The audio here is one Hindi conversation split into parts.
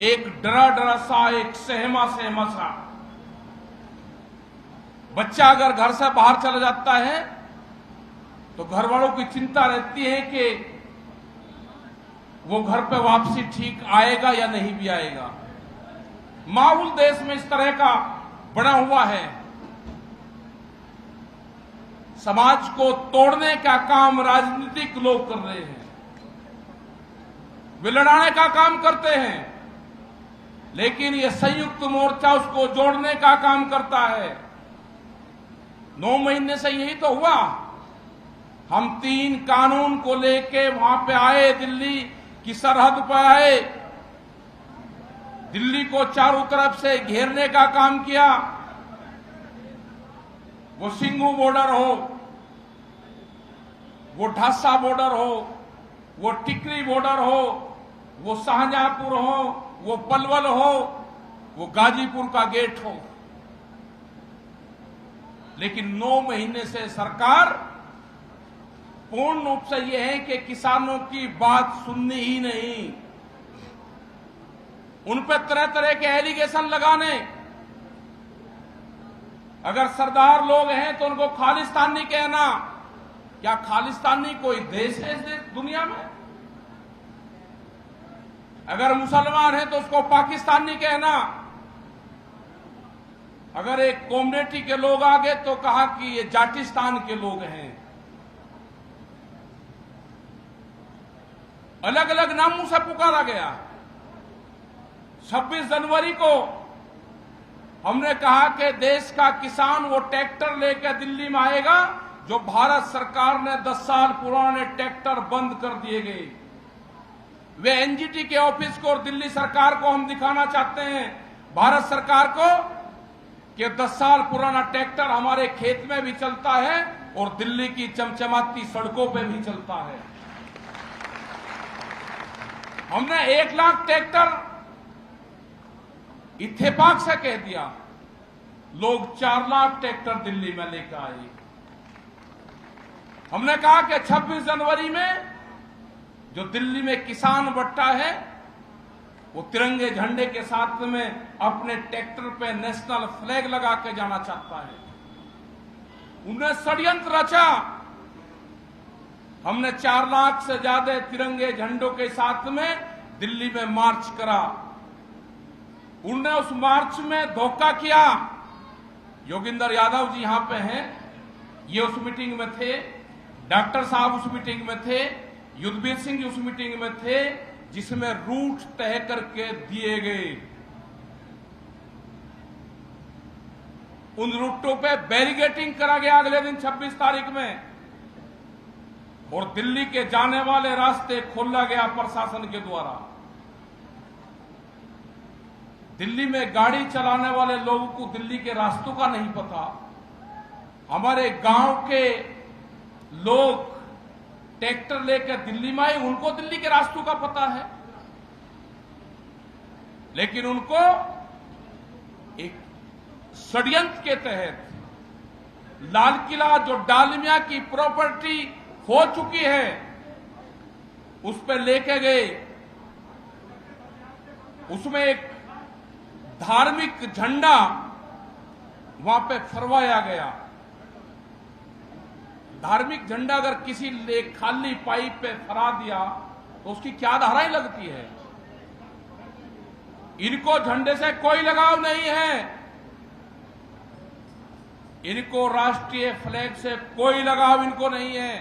एक डरा डरा सा, एक सहमा सहमा सा। बच्चा अगर घर से बाहर चला जाता है तो घर वालों की चिंता रहती है कि वो घर पे वापसी ठीक आएगा या नहीं भी आएगा। माहौल देश में इस तरह का बना हुआ है। समाज को तोड़ने का काम राजनीतिक लोग कर रहे हैं, वे लड़ाने का काम करते हैं, लेकिन ये संयुक्त मोर्चा उसको जोड़ने का काम करता है। 9 महीने से यही तो हुआ। हम 3 कानून को लेके वहां पे आए, दिल्ली की सरहद पर आए, दिल्ली को चारों तरफ से घेरने का काम किया। वो सिंघू बॉर्डर हो, वो ढासा बॉर्डर हो, वो टिकरी बॉर्डर हो, वो शाहजहांपुर हो, वो पलवल हो, वो गाजीपुर का गेट हो। लेकिन 9 महीने से सरकार पूर्ण रूप से यह है कि किसानों की बात सुननी ही नहीं, उन पर तरह तरह के एलिगेशन लगाने। अगर सरदार लोग हैं तो उनको खालिस्तानी कहना। क्या खालिस्तानी कोई देश है इस दुनिया में? अगर मुसलमान है तो उसको पाकिस्तानी कहना। अगर एक कम्युनिटी के लोग आ गए तो कहा कि ये जाटिस्तान के लोग हैं। अलग अलग नामों से पुकारा गया। 26 जनवरी को हमने कहा कि देश का किसान वो ट्रैक्टर लेकर दिल्ली में आएगा जो भारत सरकार ने 10 साल पुराने ट्रैक्टर बंद कर दिए गए। वे एनजीटी के ऑफिस को और दिल्ली सरकार को हम दिखाना चाहते हैं, भारत सरकार को, कि 10 साल पुराना ट्रैक्टर हमारे खेत में भी चलता है और दिल्ली की चमचमाती सड़कों पे भी चलता है। हमने 1 लाख ट्रैक्टर इत्तेफाक से कह दिया, लोग 4 लाख ट्रैक्टर दिल्ली में लेकर आए। हमने कहा कि 26 जनवरी में जो दिल्ली में किसान बट्टा है वो तिरंगे झंडे के साथ में अपने ट्रैक्टर पे नेशनल फ्लैग लगा के जाना चाहता है। उन्हें षड्यंत्र रचा। हमने 4 लाख से ज्यादा तिरंगे झंडों के साथ में दिल्ली में मार्च करा। उन्होंने उस मार्च में धोखा किया। योगेंद्र यादव जी यहां पे हैं, ये उस मीटिंग में थे, डॉक्टर साहब उस मीटिंग में थे, युद्धवीर सिंह जी उस मीटिंग में थे, जिसमें रूट तय करके दिए गए। उन रूटों पे बैरिकेडिंग करा गया अगले दिन 26 तारीख में, और दिल्ली के जाने वाले रास्ते खोला गया प्रशासन के द्वारा। दिल्ली में गाड़ी चलाने वाले लोगों को दिल्ली के रास्तों का नहीं पता। हमारे गांव के लोग ट्रैक्टर लेकर दिल्ली में आए, उनको दिल्ली के रास्तों का पता है, लेकिन उनको एक षड्यंत्र के तहत लाल किला जो डालमिया की प्रॉपर्टी हो चुकी है उस पर लेके गए। उसमें एक धार्मिक झंडा वहां पे फहराया गया। धार्मिक झंडा अगर किसी ने खाली पाइप पे फहरा दिया तो उसकी क्या धाराएं लगती है? इनको झंडे से कोई लगाव नहीं है, इनको राष्ट्रीय फ्लैग से कोई लगाव इनको नहीं है।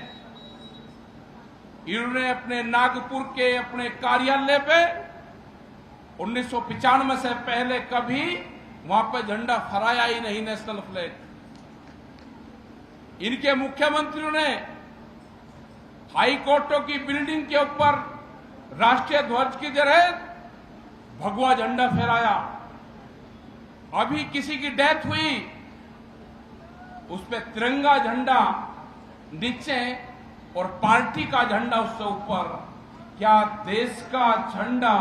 इन्होंने अपने नागपुर के अपने कार्यालय पे 1995 से पहले कभी वहां पे झंडा फहराया ही नहीं, नेशनल फ्लैग। इनके मुख्यमंत्रियों ने हाई कोर्टों की बिल्डिंग के ऊपर राष्ट्रीय ध्वज की जगह भगवा झंडा फहराया। अभी किसी की डेथ हुई, उस पर तिरंगा झंडा नीचे और पार्टी का झंडा उससे ऊपर। क्या देश का झंडा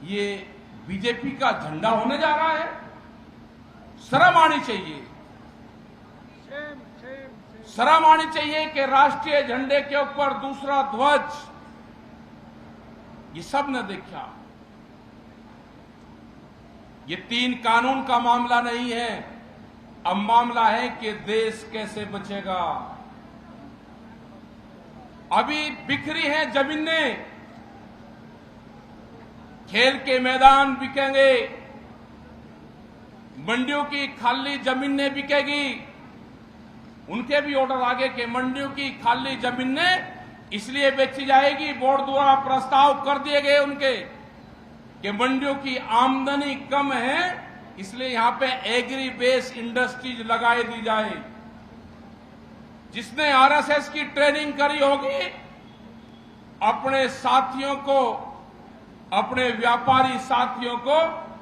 ये बीजेपी का झंडा होने जा रहा है? शर्म आनी चाहिए। शर्म आनी चाहिए कि राष्ट्रीय झंडे के ऊपर दूसरा ध्वज, ये सब ने देखा। ये 3 कानून का मामला नहीं है। अब मामला है कि देश कैसे बचेगा। अभी बिखरी हैं जमीनें, खेल के मैदान बिकेंगे, मंडियों की खाली जमीनें बिकेगी। उनके भी ऑर्डर आगे के मंडियों की खाली जमीनें इसलिए बेची जाएगी, बोर्ड द्वारा प्रस्ताव कर दिए गए उनके कि मंडियों की आमदनी कम है, इसलिए यहां पे एग्री बेस इंडस्ट्रीज लगाई दी जाए। जिसने आरएसएस की ट्रेनिंग करी होगी, अपने साथियों को, अपने व्यापारी साथियों को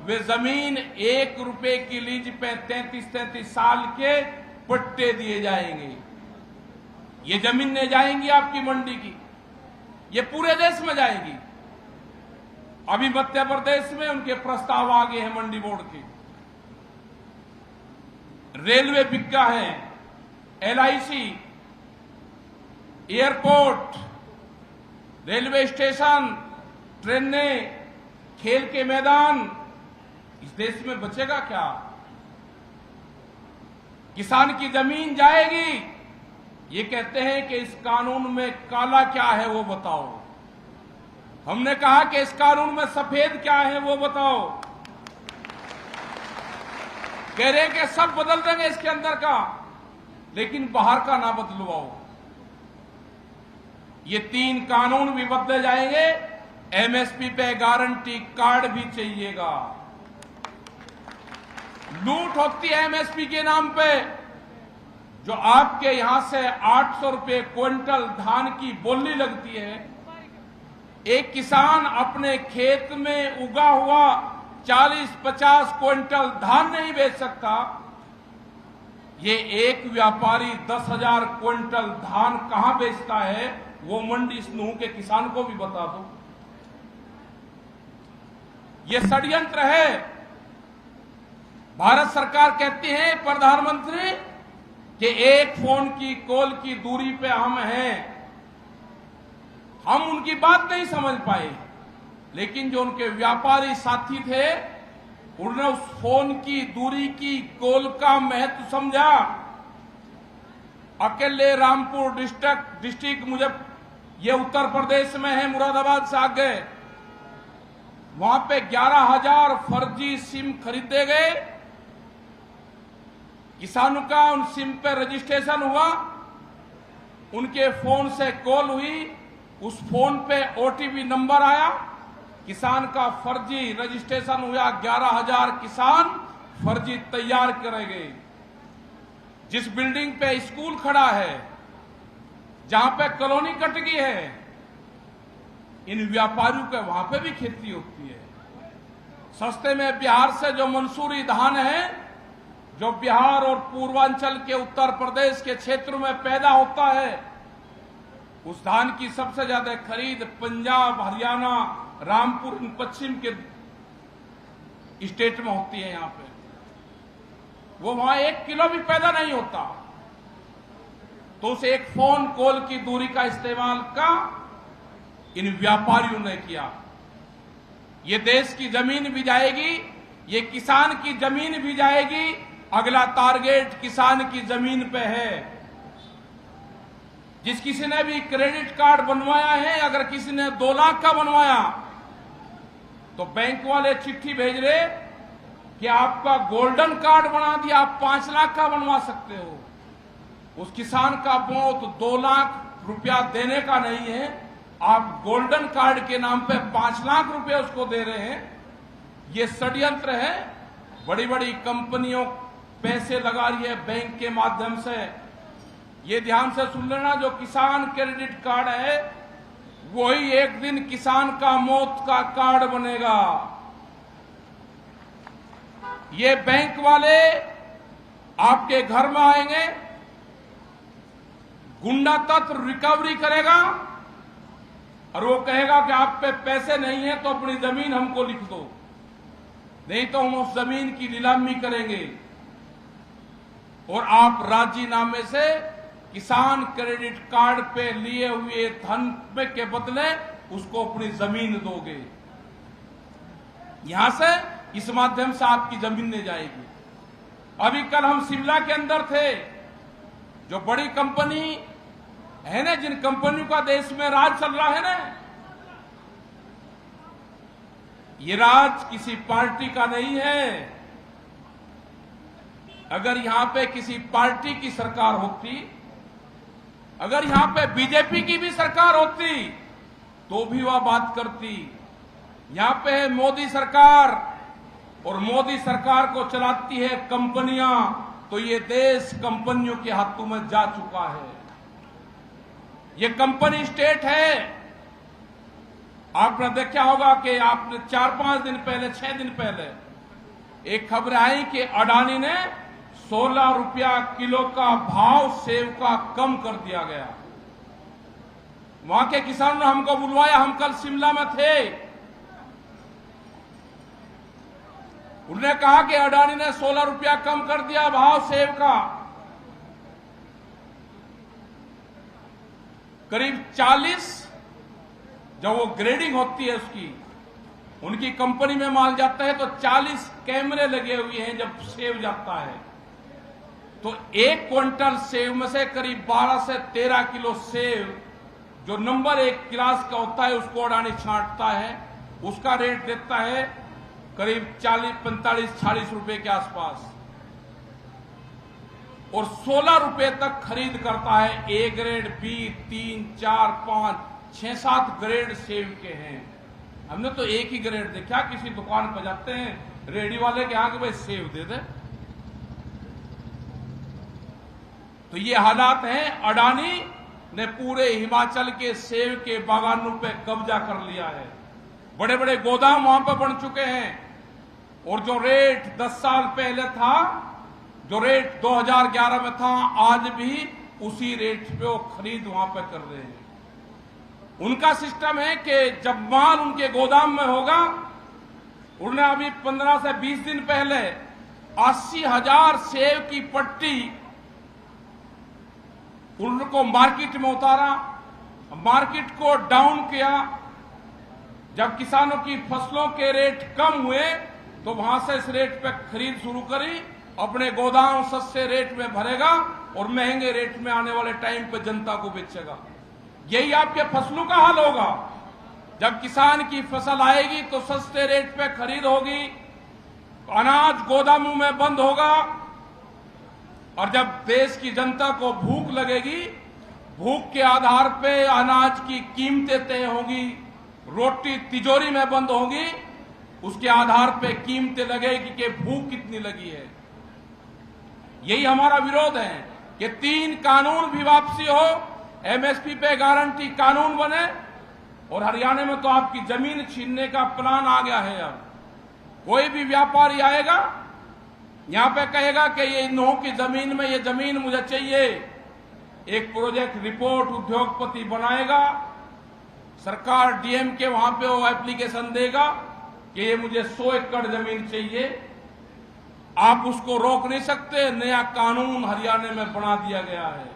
वे जमीन 1 रुपए की लीज पे 33-33 साल के पट्टे दिए जाएंगे। ये जमीनें जाएंगी आपकी मंडी की, ये पूरे देश में जाएगी। अभी मध्य प्रदेश में उनके प्रस्ताव आ गए हैं मंडी बोर्ड के। रेलवे बिका है, एलआईसी, एयरपोर्ट, रेलवे स्टेशन, ट्रेनें, खेल के मैदान, इस देश में बचेगा क्या? किसान की जमीन जाएगी। ये कहते हैं कि इस कानून में काला क्या है वो बताओ। हमने कहा कि इस कानून में सफेद क्या है वो बताओ। कह रहे हैं कि सब बदल देंगे इसके अंदर का, लेकिन बाहर का ना बदलवाओ। ये 3 कानून भी बदले जाएंगे। एमएसपी पे गारंटी कार्ड भी चाहिएगा। लूट होती है एमएसपी के नाम पे। जो आपके यहां से 800 रुपए क्विंटल धान की बोली लगती है, एक किसान अपने खेत में उगा हुआ 40-50 क्विंटल धान नहीं बेच सकता। ये एक व्यापारी 10,000 क्विंटल धान कहां बेचता है, वो मंडी स्नूह के किसान को भी बता दो। ये षड्यंत्र है। भारत सरकार कहती है प्रधानमंत्री कि एक फोन की कॉल की दूरी पे हम हैं। हम उनकी बात नहीं समझ पाए, लेकिन जो उनके व्यापारी साथी थे, उन्होंने उस फोन की दूरी की कॉल का महत्व समझा। अकेले रामपुर डिस्ट्रिक्ट मुझे ये उत्तर प्रदेश में है, मुरादाबाद से आगे, वहां पे 11,000 फर्जी सिम खरीदे गए। किसानों का उन सिम पे रजिस्ट्रेशन हुआ, उनके फोन से कॉल हुई, उस फोन पे ओटीपी नंबर आया, किसान का फर्जी रजिस्ट्रेशन हुआ। 11,000 किसान फर्जी तैयार करे गए। जिस बिल्डिंग पे स्कूल खड़ा है, जहां पे कॉलोनी कट गई है, इन व्यापारियों के वहां पे भी खेती होती है। सस्ते में बिहार से जो मंसूरी धान है, जो बिहार और पूर्वांचल के उत्तर प्रदेश के क्षेत्र में पैदा होता है, उस धान की सबसे ज्यादा खरीद पंजाब, हरियाणा, रामपुर, इन पश्चिम के स्टेट में होती है। यहां पे वो वहां 1 किलो भी पैदा नहीं होता, तो उस एक फोन कॉल की दूरी का इस्तेमाल का इन व्यापारियों ने किया। ये देश की जमीन भी जाएगी, ये किसान की जमीन भी जाएगी। अगला टारगेट किसान की जमीन पे है। जिस किसी ने भी क्रेडिट कार्ड बनवाया है, अगर किसी ने 2 लाख का बनवाया, तो बैंक वाले चिट्ठी भेज रहे कि आपका गोल्डन कार्ड बना दिया, आप 5 लाख का बनवा सकते हो। उस किसान का बहुत 2 लाख रुपया देने का नहीं है, आप गोल्डन कार्ड के नाम पे 5 लाख रुपए उसको दे रहे हैं। ये षड्यंत्र है। बड़ी बड़ी कंपनियों पैसे लगा रही है बैंक के माध्यम से। ये ध्यान से सुन लेना, जो किसान क्रेडिट कार्ड है, वही एक दिन किसान का मौत का कार्ड बनेगा। ये बैंक वाले आपके घर में आएंगे, गुंडा तत्व रिकवरी करेगा और वो कहेगा कि आप पे पैसे नहीं है तो अपनी जमीन हमको लिख दो, नहीं तो हम उस जमीन की नीलामी करेंगे। और आप राजीनामे से किसान क्रेडिट कार्ड पे लिए हुए धन के बदले उसको अपनी जमीन दोगे। यहां से इस माध्यम से आपकी जमीनें जाएगी। अभी कल हम शिमला के अंदर थे, जो बड़ी कंपनी है ना, जिन कंपनियों का देश में राज चल रहा है ना, ये राज किसी पार्टी का नहीं है। अगर यहां पे किसी पार्टी की सरकार होती, अगर यहां पे बीजेपी की भी सरकार होती तो भी वह बात करती। यहां पे है मोदी सरकार, और मोदी सरकार को चलाती है कंपनियां, तो ये देश कंपनियों के हाथों में जा चुका है। ये कंपनी स्टेट है। आपने देखा होगा कि आपने 4-5 दिन पहले, 6 दिन पहले एक खबर आई कि अडानी ने 16 रुपया किलो का भाव सेब का कम कर दिया गया। वहां के किसानों ने हमको बुलवाया, हम कल शिमला में थे। उन्होंने कहा कि अडानी ने 16 रुपया कम कर दिया भाव सेब का। करीब 40 जब वो ग्रेडिंग होती है उसकी, उनकी कंपनी में माल जाता है तो 40 कैमरे लगे हुए हैं। जब सेब जाता है तो 1 क्विंटल सेब में से करीब 12 से 13 किलो सेब जो नंबर 1 क्लास का होता है उसको अडानी छांटता है। उसका रेट देता है करीब 40, 45, 40 रुपए के आसपास, और 16 रुपए तक खरीद करता है। ए ग्रेड, बी, 3, 4, 5, 6, 7 ग्रेड सेब के हैं। हमने तो एक ही ग्रेड देखा। किसी दुकान पर जाते हैं रेडी वाले के यहाँ के भाई सेब दे दे। तो ये हालात हैं। अडानी ने पूरे हिमाचल के सेब के बागानों पे कब्जा कर लिया है। बड़े बड़े गोदाम वहां पर बन चुके हैं, और जो रेट 10 साल पहले था, जो रेट 2011 में था, आज भी उसी रेट पे वो खरीद वहां पे कर रहे हैं। उनका सिस्टम है कि जब माल उनके गोदाम में होगा, उन्होंने अभी 15 से 20 दिन पहले 80,000 सेब की पट्टी उनको मार्केट में उतारा, मार्केट को डाउन किया। जब किसानों की फसलों के रेट कम हुए तो वहां से इस रेट पे खरीद शुरू करी, अपने गोदाम सस्ते रेट में भरेगा और महंगे रेट में आने वाले टाइम पे जनता को बेचेगा। यही आपके फसलों का हाल होगा। जब किसान की फसल आएगी तो सस्ते रेट पे खरीद होगी, अनाज गोदामों में बंद होगा, और जब देश की जनता को भूख लगेगी, भूख के आधार पे अनाज की कीमतें तय होंगी, रोटी तिजोरी में बंद होगी, उसके आधार पे कीमतें लगेगी कि भूख कितनी लगी है। यही हमारा विरोध है कि 3 कानून भी वापसी हो, एमएसपी पे गारंटी कानून बने, और हरियाणा में तो आपकी जमीन छीनने का प्लान आ गया है। अब कोई भी व्यापारी आएगा यहां पे कहेगा कि ये इन लोगों की जमीन में ये जमीन मुझे चाहिए, एक प्रोजेक्ट रिपोर्ट उद्योगपति बनाएगा, सरकार डीएम के वहां पे वो एप्लीकेशन देगा कि ये मुझे 100 एकड़ जमीन चाहिए। आप उसको रोक नहीं सकते। नया कानून हरियाणा में बना दिया गया है,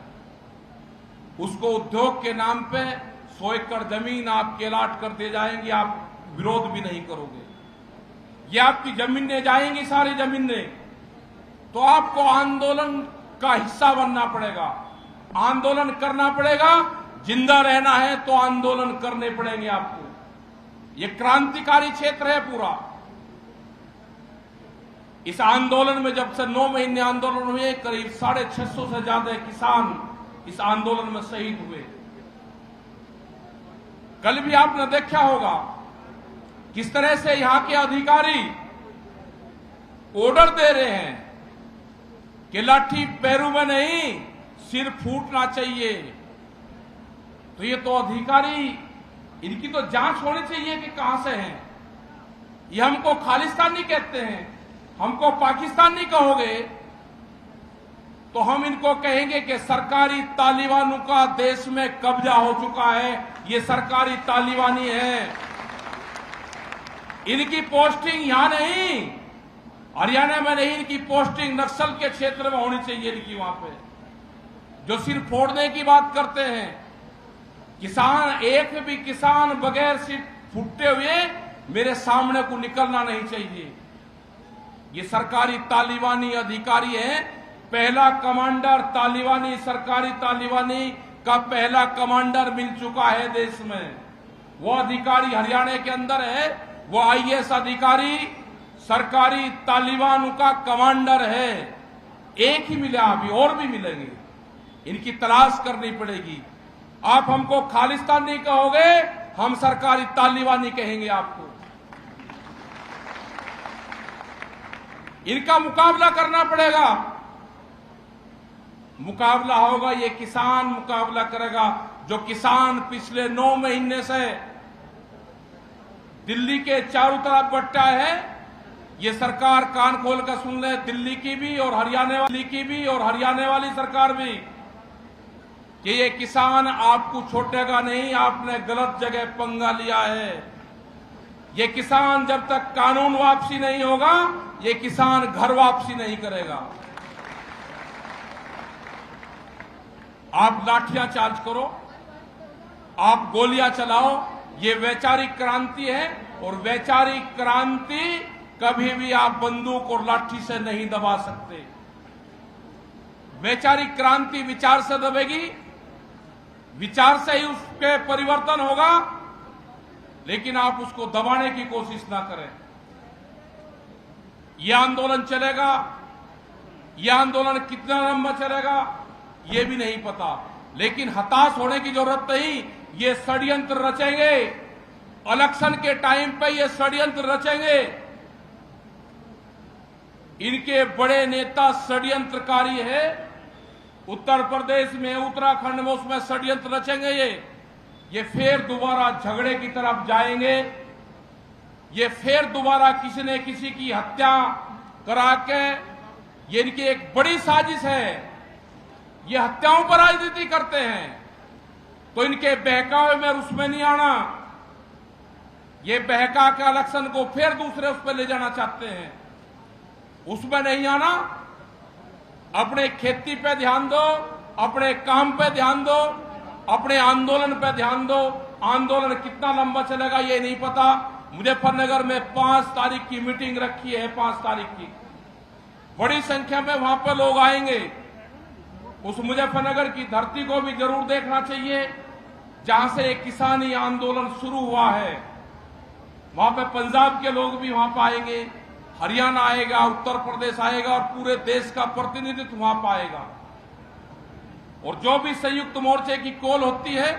उसको उद्योग के नाम पे 100 एकड़ जमीन आपके अलाट कर दे जाएंगी, आप विरोध भी नहीं करोगे। ये आपकी जमीनें जाएंगी, सारी जमीनें, तो आपको आंदोलन का हिस्सा बनना पड़ेगा, आंदोलन करना पड़ेगा। जिंदा रहना है तो आंदोलन करने पड़ेंगे आपको। ये क्रांतिकारी क्षेत्र है पूरा। इस आंदोलन में जब से 9 महीने आंदोलन हुए, करीब 650 से ज्यादा किसान इस आंदोलन में शहीद हुए। कल भी आपने देखा होगा किस तरह से यहां के अधिकारी ऑर्डर दे रहे हैं कि लाठी पैरों में नहीं, सिर फूटना चाहिए। तो ये तो अधिकारी, इनकी तो जांच होनी चाहिए कि कहां से हैं। ये हमको खालिस्तानी कहते हैं, हमको पाकिस्तानी कहोगे तो हम इनको कहेंगे कि सरकारी तालिबानों का देश में कब्जा हो चुका है, ये सरकारी तालिबानी है। इनकी पोस्टिंग यहां नहीं, हरियाणा में नहीं, इनकी पोस्टिंग नक्सल के क्षेत्र में होनी चाहिए इनकी। वहां पे जो सिर फोड़ने की बात करते हैं, किसान, एक भी किसान बगैर सिर फूटे हुए मेरे सामने को निकलना नहीं चाहिए। ये सरकारी तालिबानी अधिकारी है, पहला कमांडर तालिबानी, सरकारी तालिबानी का पहला कमांडर मिल चुका है देश में। वो अधिकारी हरियाणा के अंदर है, वो आईएएस अधिकारी सरकारी तालिबान का कमांडर है। एक ही मिला, अभी और भी मिलेंगे, इनकी तलाश करनी पड़ेगी। आप हमको खालिस्तान नहीं कहोगे, हम सरकारी तालिबानी कहेंगे आपको। इनका मुकाबला करना पड़ेगा। मुकाबला होगा, ये किसान मुकाबला करेगा। जो किसान पिछले 9 महीने से दिल्ली के चारों तरफ बट्टा है, ये सरकार कान खोल कर सुन ले, दिल्ली की भी और हरियाणा वाली सरकार भी, कि ये किसान आपको छोड़ेगा नहीं। आपने गलत जगह पंगा लिया है। ये किसान जब तक कानून वापसी नहीं होगा, ये किसान घर वापसी नहीं करेगा। आप लाठियां चार्ज करो, आप गोलियां चलाओ, ये वैचारिक क्रांति है। और वैचारिक क्रांति कभी भी आप बंदूक और लाठी से नहीं दबा सकते। वैचारिक क्रांति विचार से दबेगी, विचार से ही उसके परिवर्तन होगा। लेकिन आप उसको दबाने की कोशिश ना करें। यह आंदोलन चलेगा, यह आंदोलन कितना लंबा चलेगा ये भी नहीं पता। लेकिन हताश होने की जरूरत नहीं। ये षड्यंत्र रचेंगे, इलेक्शन के टाइम पे ये षड्यंत्र रचेंगे। इनके बड़े नेता षड्यंत्रकारी है। उत्तर प्रदेश में, उत्तराखंड में, उसमें षड्यंत्र रचेंगे। ये फिर दोबारा झगड़े की तरफ जाएंगे। ये फिर दोबारा किसी ने किसी की हत्या करा के, ये इनकी एक बड़ी साजिश है। ये हत्याओं पर राजनीति करते हैं, तो इनके बहकावे में उसमें नहीं आना। ये बहका के इलेक्शन को फिर दूसरे उस पर ले जाना चाहते हैं, उसमें नहीं आना। अपने खेती पे ध्यान दो, अपने काम पे ध्यान दो, अपने आंदोलन पे ध्यान दो। आंदोलन कितना लंबा चलेगा ये नहीं पता। मुजफ्फरनगर में 5 तारीख की मीटिंग रखी है, 5 तारीख की। बड़ी संख्या में वहां पर लोग आएंगे। उस मुजफ्फरनगर की धरती को भी जरूर देखना चाहिए, जहां से एक किसानी आंदोलन शुरू हुआ है। वहां पे पंजाब के लोग भी वहां पर आएंगे, हरियाणा आएगा, उत्तर प्रदेश आएगा और पूरे देश का प्रतिनिधित्व वहां पर आएगा। और जो भी संयुक्त मोर्चे की कॉल होती है,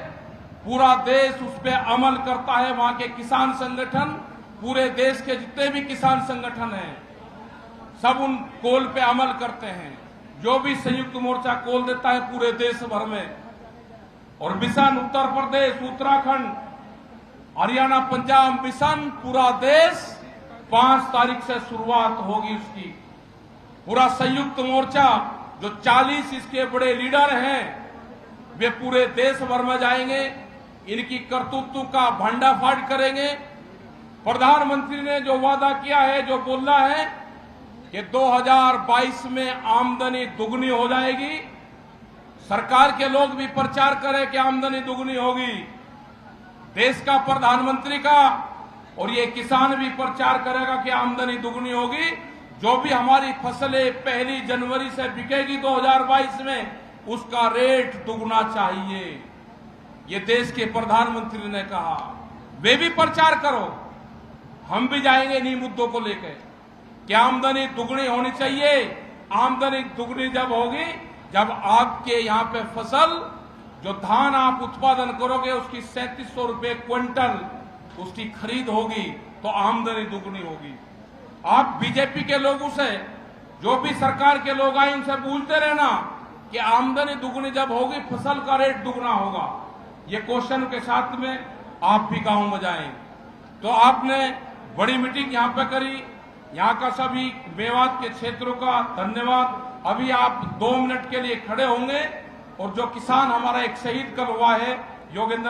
पूरा देश उस पर अमल करता है। वहां के किसान संगठन, पूरे देश के जितने भी किसान संगठन हैं, सब उन कॉल पे अमल करते हैं। जो भी संयुक्त मोर्चा कॉल देता है पूरे देश भर में। और मिशन उत्तर प्रदेश, उत्तराखंड, हरियाणा, पंजाब मिशन, पूरा देश 5 तारीख से शुरुआत होगी उसकी। पूरा संयुक्त मोर्चा, जो 40 इसके बड़े लीडर हैं, वे पूरे देश भर में जाएंगे। इनकी करतूतों का भंडाफाड़ करेंगे। प्रधानमंत्री ने जो वादा किया है, जो बोला है कि 2022 में आमदनी दुगनी हो जाएगी, सरकार के लोग भी प्रचार करें कि आमदनी दुगनी होगी। देश का प्रधानमंत्री का और ये किसान भी प्रचार करेगा कि आमदनी दुगनी होगी। जो भी हमारी फसलें 1 जनवरी से बिकेगी 2022 में, उसका रेट दुगना चाहिए। ये देश के प्रधानमंत्री ने कहा। वे भी प्रचार करो, हम भी जाएंगे इन्हीं मुद्दों को लेकर कि आमदनी दुगनी होनी चाहिए। आमदनी दुगनी जब होगी, जब आपके यहां पे फसल, जो धान आप उत्पादन करोगे, उसकी 3700 रुपये क्विंटल उसकी खरीद होगी, तो आमदनी दुगनी होगी। आप बीजेपी के लोगों से, जो भी सरकार के लोग आए, उनसे पूछते रहना कि आमदनी दुगनी जब होगी, फसल का रेट दुगना होगा। ये क्वेश्चन के साथ में आप भी गांव में जाएं। तो आपने बड़ी मीटिंग यहां पे करी, यहां का सभी मेवात के क्षेत्रों का धन्यवाद। अभी आप 2 मिनट के लिए खड़े होंगे और जो किसान हमारा एक शहीद कल हुआ है, योगेंद्र